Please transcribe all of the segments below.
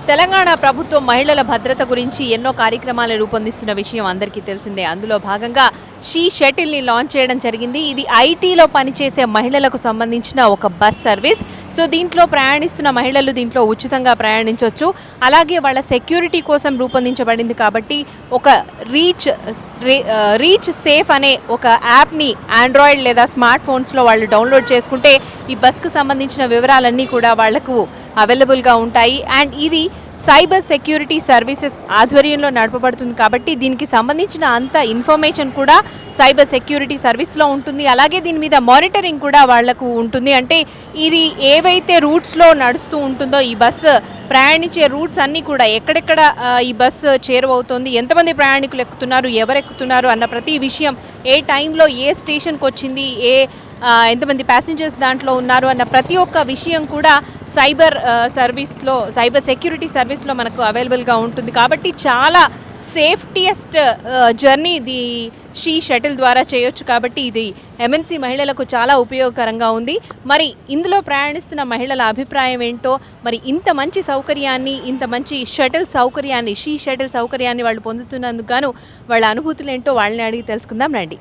తెలంగాణ ప్రభుత్వం మహిళల భద్రత గురించి ఎన్నో కార్యక్రమాలు రూపొందిస్తున్న విషయం అందరికీ తెలిసిందే. అందులో భాగంగా షీ షటిల్ని లాంచ్ చేయడం జరిగింది. ఇది ఐటీలో పనిచేసే మహిళలకు సంబంధించిన ఒక బస్ సర్వీస్. సో దీంట్లో ప్రయాణిస్తున్న మహిళలు దీంట్లో ఉచితంగా ప్రయాణించవచ్చు. అలాగే వాళ్ళ సెక్యూరిటీ కోసం రూపొందించబడింది కాబట్టి ఒక రీచ్ సేఫ్ అనే ఒక యాప్ని ఆండ్రాయిడ్ లేదా స్మార్ట్ ఫోన్స్లో వాళ్ళు డౌన్లోడ్ చేసుకుంటే ఈ బస్కు సంబంధించిన వివరాలన్నీ కూడా వాళ్లకు అవైలబుల్గా ఉంటాయి. అండ్ ఇది సైబర్ సెక్యూరిటీ సర్వీసెస్ ఆధ్వర్యంలో నడపబడుతుంది కాబట్టి దీనికి సంబంధించిన అంత ఇన్ఫర్మేషన్ కూడా సైబర్ సెక్యూరిటీ సర్వీస్లో ఉంటుంది. అలాగే దీని మీద మానిటరింగ్ కూడా వాళ్లకు ఉంటుంది. అంటే ఇది ఏవైతే రూట్స్లో నడుస్తూ ఉంటుందో ఈ బస్సు ప్రయాణించే రూట్స్ అన్నీ కూడా ఎక్కడెక్కడ ఈ బస్సు చేరువవుతోంది, ఎంతమంది ప్రయాణికులు ఎక్కుతున్నారు, ఎవరు ఎక్కుతున్నారు అన్న ప్రతి విషయం, ఏ టైంలో ఏ స్టేషన్కి వచ్చింది, ఎంతమంది ప్యాసింజర్స్ దాంట్లో ఉన్నారు అన్న ప్రతి ఒక్క విషయం కూడా సైబర్ సెక్యూరిటీ సర్వీస్లో మనకు అవైలబుల్గా ఉంటుంది. కాబట్టి చాలా సేఫ్టీయెస్ట్ జర్నీ ఇది షీ షటిల్ ద్వారా చేయొచ్చు. కాబట్టి ఇది ఎంఎన్సీ మహిళలకు చాలా ఉపయోగకరంగా ఉంది. మరి ఇందులో ప్రయాణిస్తున్న మహిళల అభిప్రాయం ఏంటో, మరి ఇంత మంచి సౌకర్యాన్ని, ఇంత మంచి షీ షటిల్ సౌకర్యాన్ని వాళ్ళు పొందుతున్నందుకు గాను వాళ్ళ అనుభూతులు ఏంటో వాళ్ళని అడిగి తెలుసుకుందాం రండి.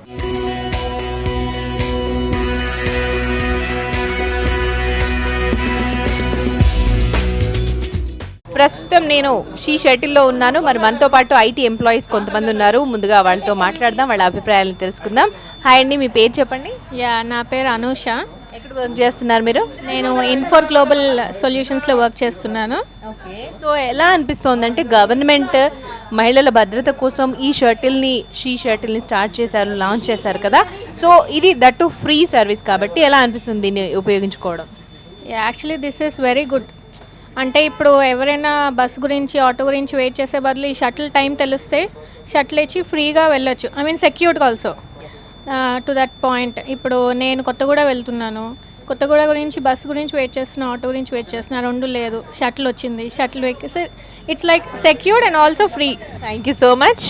ప్రస్తుతం నేను షీ షటిల్లో ఉన్నాను. మరి మనతో పాటు ఐటీ ఎంప్లాయీస్ కొంతమంది ఉన్నారు. ముందుగా వాళ్ళతో మాట్లాడదాం, వాళ్ళ అభిప్రాయాలను తెలుసుకుందాం. హాయ్ అండి, మీ పేరు చెప్పండి. నా పేరు అనూష. ఎక్కడ వర్క్ చేస్తున్నారు మీరు? నేను ఇన్ఫోర్ గ్లోబల్ సొల్యూషన్స్లో వర్క్ చేస్తున్నాను. ఓకే, సో ఎలా అనిపిస్తోంది అంటే గవర్నమెంట్ మహిళల భద్రత కోసం షీ షటిల్ని స్టార్ట్ చేశారు, లాంచ్ చేశారు కదా. సో ఇది దట్టు ఫ్రీ సర్వీస్ కాబట్టి ఎలా అనిపిస్తుంది దీన్ని ఉపయోగించుకోవడం? Actually this is very good. అంటే ఇప్పుడు ఎవరైనా బస్ గురించి, ఆటో గురించి వెయిట్ చేసే బదులు ఈ షటిల్ టైం తెలిస్తే షటిల్ ఇచ్చి ఫ్రీగా వెళ్ళొచ్చు. I mean secured also to that point. ఇప్పుడు నేను కొత్తగూడ వెళ్తున్నాను, కొత్తగూడ గురించి బస్ గురించి వెయిట్ చేస్తున్నా, ఆటో గురించి వెయిట్ చేస్తున్నా, రెండు లేదు, షటిల్ వచ్చింది, షటిల్ ఎక్కిస్తే it's like secured and also free. Thank you so much.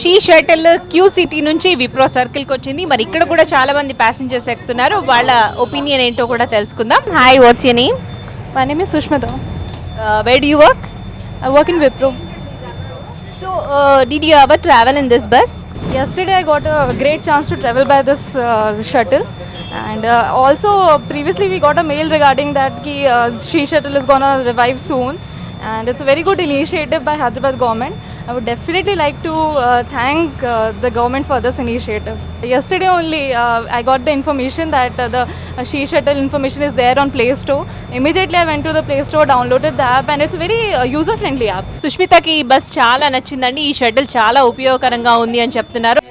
She Shuttle Q City నుంచి విప్రో సర్కిల్కి వచ్చింది. మరి ఇక్కడ కూడా చాలా మంది ప్యాసింజర్స్ ఎక్కుతున్నారు, వాళ్ళ ఒపీనియన్ ఏంటో కూడా తెలుసుకుందాం. Hi, what's your name? My name is Sushmita. Where do you work? I work in Wipro. So, did you ever travel in this bus? Yesterday I got a great chance to travel by this shuttle, and also previously we got a mail regarding that Shee Shuttle is gonna revive soon, and it's a very good initiative by Hyderabad government. I would definitely like to thank the government for this initiative. Yesterday only I got the information that the Shee Shuttle information is there on Play Store. Immediately I went to the Play Store, downloaded the app, and it's very user friendly app. సుష్మితకి ఈ bus చాలా నచ్చిందండి. ఈ shuttle చాలా ఉపయోగకరంగా ఉంది అని చెప్తున్నారు.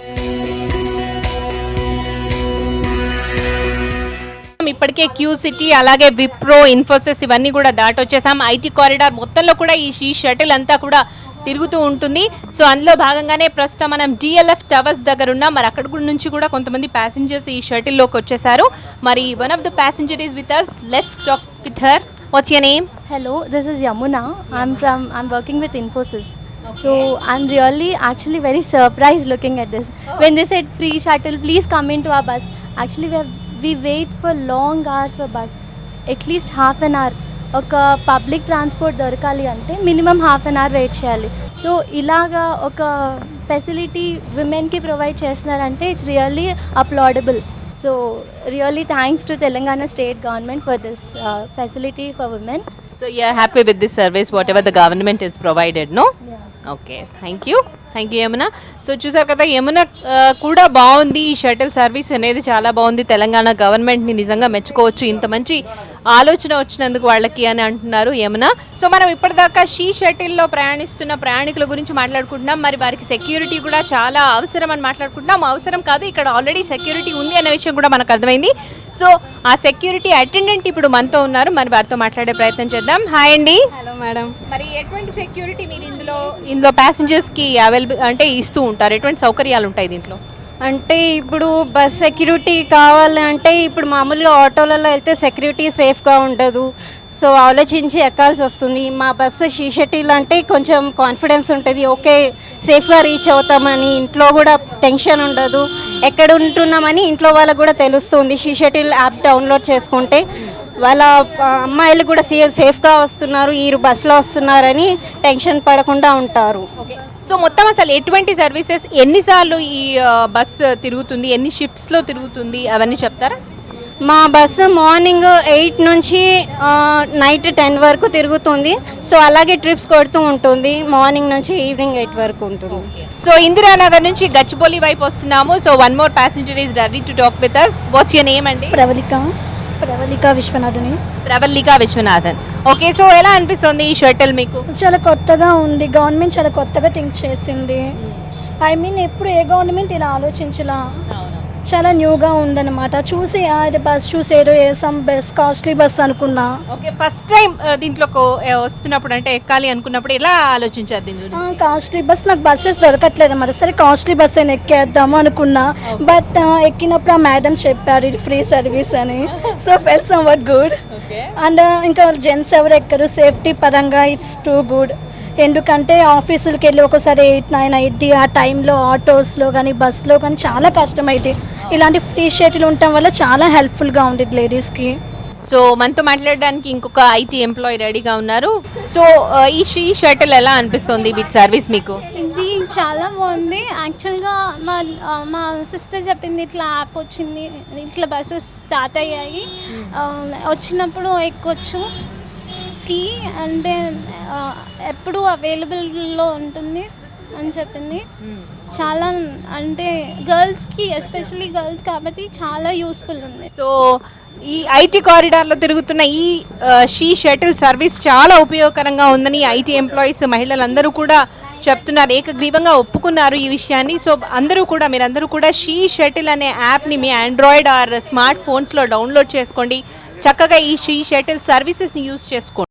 ఇప్పటికే క్యూ సిటీ, అలాగే విప్రో, ఇన్ఫోసిస్ ఇవన్నీ కూడా దాటొచ్చేసాం. ఐటీ కారిడార్ మొత్తంలో కూడా ఈ షీ షటిల్ అంతా కూడా తిరుగుతూ ఉంటుంది. సో అందులో భాగంగానే ప్రస్తుతం మనం డిఎల్ఎఫ్ టవర్స్ దగ్గర ఉన్నాం. మరి అక్కడ నుంచి కూడా కొంతమంది ప్యాసింజర్స్ ఈ షటిల్లోకి వచ్చేసారు. మరి one of the passenger is with us. Let's talk with her. What's your name? Hello, this is Yamuna. I'm working with Infosys. So I'm really actually very surprised looking at this. When they said free shuttle, please come into our bus. Actually we wait for long hours for bus, at least half an hour. ఒక public transport దొరకాలి అంటే minimum half an hour wait చేయాలి. So ఇలాగా ఒక facility విమెన్కి provide చేస్తున్నారంటే it's really applaudable. So really thanks to Telangana state government for this facility for women. So you are happy with this service, whatever the government is provided, no? Yeah. Okay, thank you Yamuna. So చూసారు కదా, యమున కూడా బాగుంది. ఈ shuttle service అనేది చాలా బాగుంది. తెలంగాణ గవర్నమెంట్ని నిజంగా మెచ్చుకోవచ్చు, ఇంత మంచి ఆలోచన వచ్చినందుకు వాళ్ళకి అని అంటున్నారు యమున. సో మనం ఇప్పటిదాకా షీ షటిల్లో ప్రయాణిస్తున్న ప్రయాణికుల గురించి మాట్లాడుకుంటున్నాం. మరి వారికి సెక్యూరిటీ కూడా చాలా అవసరం అని మాట్లాడుకుంటున్నాం. అవసరం కాదు, ఇక్కడ ఆల్రెడీ సెక్యూరిటీ ఉంది అనే విషయం కూడా మనకు అర్థమైంది. సో ఆ సెక్యూరిటీ అటెండెంట్ ఇప్పుడు మనతో ఉన్నారు. మరి వారితో మాట్లాడే ప్రయత్నం చేద్దాం. హాయ్ అండి. Hello madam. మరి ఎటువంటి సెక్యూరిటీ మీరు ఇందులో ప్యాసింజర్స్కి అవైలబుల్ అంటే ఇస్తూ ఉంటారు? ఎటువంటి సౌకర్యాలు ఉంటాయి దీంట్లో? అంటే ఇప్పుడు బస్ సెక్యూరిటీ కావాలంటే ఇప్పుడు మామూలుగా ఆటోలలో వెళ్తే సెక్యూరిటీ సేఫ్గా ఉండదు. సో ఆలోచించి ఎక్కాల్సి వస్తుంది. మా బస్సు షీ షటిల్ అంటే కొంచెం కాన్ఫిడెన్స్ ఉంటుంది, ఓకే సేఫ్గా రీచ్ అవుతామని. ఇంట్లో కూడా టెన్షన్ ఉండదు, ఎక్కడ ఉంటున్నామని ఇంట్లో వాళ్ళకు కూడా తెలుస్తుంది షీ షటిల్ యాప్ డౌన్లోడ్ చేసుకుంటే. వాళ్ళ అమ్మాయిలు కూడా సేఫ్గా వస్తున్నారు, ఈ బస్సులో వస్తున్నారని టెన్షన్ పడకుండా ఉంటారు. సో మొత్తం అసలు ఎటువంటి సర్వీసెస్, ఎన్నిసార్లు ఈ బస్ తిరుగుతుంది, ఎన్ని షిఫ్ట్స్లో తిరుగుతుంది అవన్నీ చెప్తారా? మా బస్సు మార్నింగ్ 8 నుంచి నైట్ 10 వరకు తిరుగుతుంది. సో అలాగే ట్రిప్స్ కొడుతూ ఉంటుంది, మార్నింగ్ నుంచి ఈవినింగ్ 8 వరకు ఉంటుంది. సో ఇందిరానగర్ నుంచి గచ్చిబౌలి వైపు వస్తున్నాము. So one more passenger is ready to talk with us. What's your name అండి? ప్రవళిక విశ్వనాథుని. ప్రవల్లిక విశ్వనాథన్. ఓకే, సో ఎలా అనిపిస్తుంది ఈ షటిల్ మీకు? చాలా కొత్తగా ఉంది, గవర్నమెంట్ చాలా కొత్తగా థింక్ చేసింది. ఐ మీన్ ఎప్పుడు ఏ గవర్నమెంట్ ఇలా ఆలోచించలా, చాలా న్యూగా ఉందన్నమాట. చూసి అది బస్ చూసేరు సమ్ బస్ కాస్ట్లీ బస్ అనుకున్నా. ఓకే, ఫస్ట్ టైం దీంట్లో వస్తున్నప్పుడు అంటే ఎక్కాలి అనుకున్నప్పుడు ఎలా ఆలోచించారు దీని గురించి? కాస్ట్లీ బస్, నాకు బస్సెస్ దొరకట్లేదు అన్నమాట. సరే కాస్ట్లీ బస్ అయినా ఎక్కేద్దాము అనుకున్నా, బట్ ఎక్కినప్పుడు ఆ మేడం చెప్పారు ఇది ఫ్రీ సర్వీస్ అని. So fell somewhat good. And ఇంకా జెంట్స్ ఎవరు ఎక్కరు, సేఫ్టీ పరంగా ఇట్స్ టూ గుడ్. ఎందుకంటే ఆఫీసులకి వెళ్ళి ఒకసారి 8, 9 అయింది, ఆ టైంలో ఆటోస్లో కానీ బస్లో కానీ చాలా కష్టమైంది. ఇలాంటి ఫ్రీ షటిల్ ఉండటం వల్ల చాలా హెల్ప్ఫుల్గా ఉంది లేడీస్కి. సో మనతో మాట్లాడడానికి ఇంకొక ఐటీ ఎంప్లాయీ రెడీగా ఉన్నారు. సో ఈ షటిల్ ఎలా అనిపిస్తుంది వీటి సర్వీస్ మీకు? ఇది చాలా బాగుంది. యాక్చువల్గా మా సిస్టర్ చెప్పింది ఇట్లా యాప్ వచ్చింది, ఇట్లా బస్సెస్ స్టార్ట్ అయ్యాయి, వచ్చినప్పుడు ఎక్కొచ్చు, ఫ్రీ అంటే ఎప్పుడు అవైలబుల్లో ఉంటుంది అని చెప్పింది. చాలా అంటే గర్ల్స్కి, ఎస్పెషల్లీ గర్ల్స్ కాబట్టి చాలా యూస్ఫుల్ ఉంది. సో ఈ ఐటీ కారిడార్లో తిరుగుతున్న ఈ షీ షటిల్ సర్వీస్ చాలా ఉపయోగకరంగా ఉందని ఐటీ ఎంప్లాయీస్, మహిళలందరూ కూడా చెప్తున్నారు, ఏకగ్రీవంగా ఒప్పుకున్నారు ఈ విషయాన్ని. సో మీరందరూ కూడా షీ షటిల్ అనే యాప్ని మీ ఆండ్రాయిడ్ ఆర్ స్మార్ట్ ఫోన్స్లో డౌన్లోడ్ చేసుకోండి. చక్కగా ఈ షీ షటిల్ సర్వీసెస్ని యూజ్ చేసుకోండి.